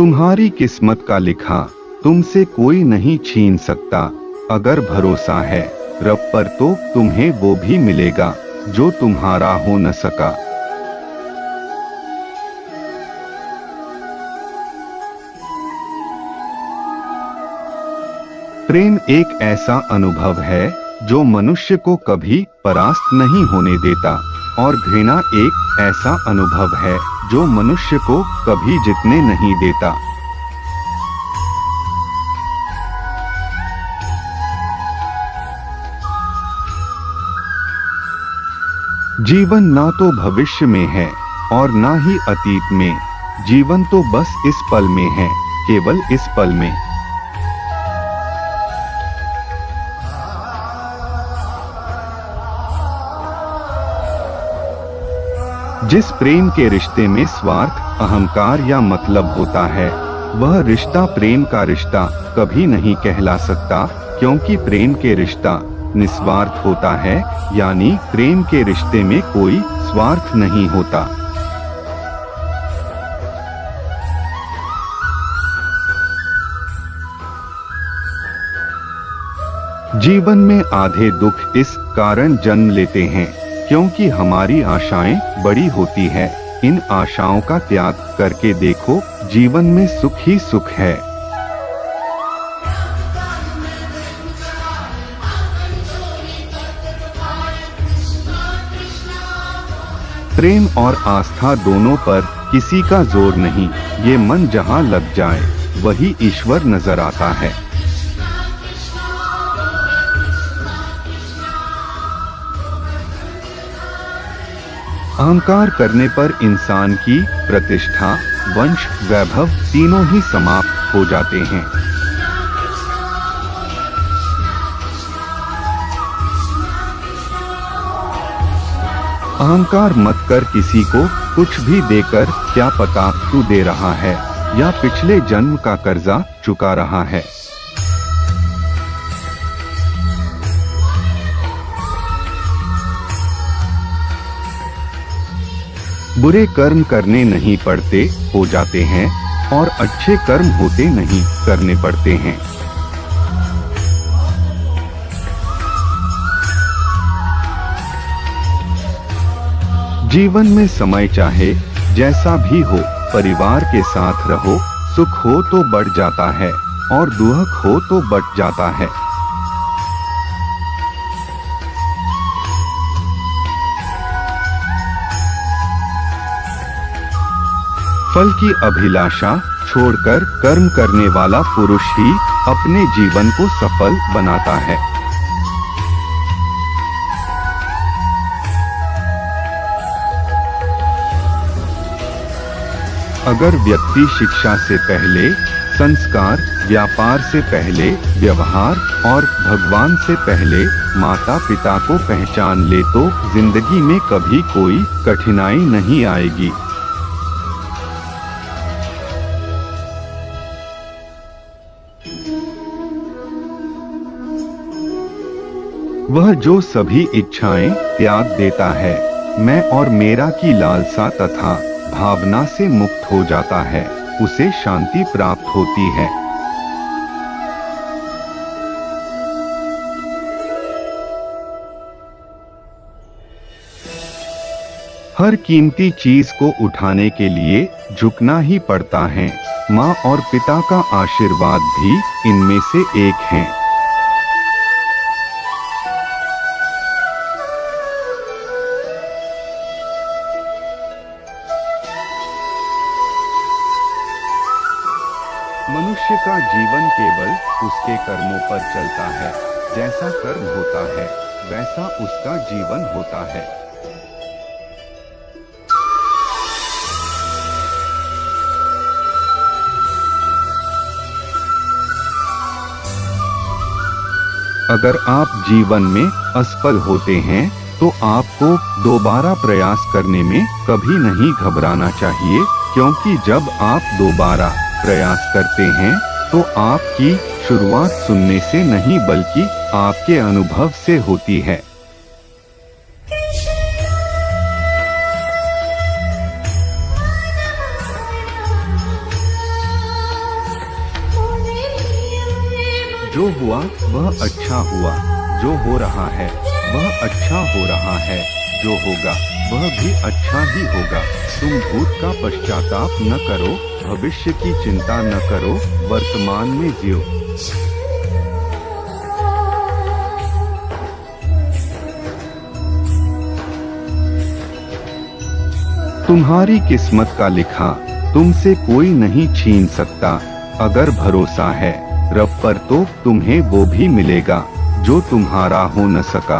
तुम्हारी किस्मत का लिखा तुमसे कोई नहीं छीन सकता। अगर भरोसा है रब पर तो तुम्हें वो भी मिलेगा जो तुम्हारा हो न सका। प्रेम एक ऐसा अनुभव है जो मनुष्य को कभी परास्त नहीं होने देता, और घृणा एक ऐसा अनुभव है जो मनुष्य को कभी जीतने नहीं देता। जीवन ना तो भविष्य में है और ना ही अतीत में, जीवन तो बस इस पल में है, केवल इस पल में। जिस प्रेम के रिश्ते में स्वार्थ, अहंकार या मतलब होता है, वह रिश्ता प्रेम का रिश्ता कभी नहीं कहला सकता, क्योंकि प्रेम के रिश्ता निस्वार्थ होता है, यानी प्रेम के रिश्ते में कोई स्वार्थ नहीं होता। जीवन में आधे दुख इस कारण जन्म लेते हैं क्योंकि हमारी आशाएं बड़ी होती है। इन आशाओं का त्याग करके देखो, जीवन में सुख ही सुख है। प्रेम और आस्था दोनों पर किसी का जोर नहीं, ये मन जहां लग जाए वही ईश्वर नजर आता है। अहंकार करने पर इंसान की प्रतिष्ठा, वंश, वैभव तीनों ही समाप्त हो जाते हैं। अहंकार मत कर किसी को कुछ भी देकर, क्या पता तू दे रहा है या पिछले जन्म का कर्जा चुका रहा है। बुरे कर्म करने नहीं पड़ते, हो जाते हैं, और अच्छे कर्म होते नहीं, करने पड़ते हैं। जीवन में समय चाहे जैसा भी हो, परिवार के साथ रहो, सुख हो तो बढ़ जाता है और दुख हो तो बट जाता है। फल की अभिलाषा छोड़कर कर्म करने वाला पुरुष ही अपने जीवन को सफल बनाता है। अगर व्यक्ति शिक्षा से पहले संस्कार, व्यापार से पहले व्यवहार और भगवान से पहले माता पिता को पहचान ले तो जिंदगी में कभी कोई कठिनाई नहीं आएगी। वह जो सभी इच्छाएं त्याग देता है, मैं और मेरा की लालसा तथा भावना से मुक्त हो जाता है, उसे शांति प्राप्त होती है। हर कीमती चीज को उठाने के लिए झुकना ही पड़ता है। माँ और पिता का आशीर्वाद भी इनमें से एक है। मनुष्य का जीवन केवल उसके कर्मों पर चलता है। जैसा कर्म होता है वैसा उसका जीवन होता है। अगर आप जीवन में असफल होते हैं तो आपको दोबारा प्रयास करने में कभी नहीं घबराना चाहिए, क्योंकि जब आप दोबारा प्रयास करते हैं तो आपकी शुरुआत सुनने से नहीं बल्कि आपके अनुभव से होती है। जो हुआ वह अच्छा हुआ, जो हो रहा है वह अच्छा हो रहा है, जो होगा वह भी अच्छा ही होगा। तुम भूत का पश्चाताप न करो, भविष्य की चिंता न करो, वर्तमान में जियो। तुम्हारी किस्मत का लिखा तुमसे कोई नहीं छीन सकता। अगर भरोसा है रब पर तो तुम्हें वो भी मिलेगा जो तुम्हारा हो न सका।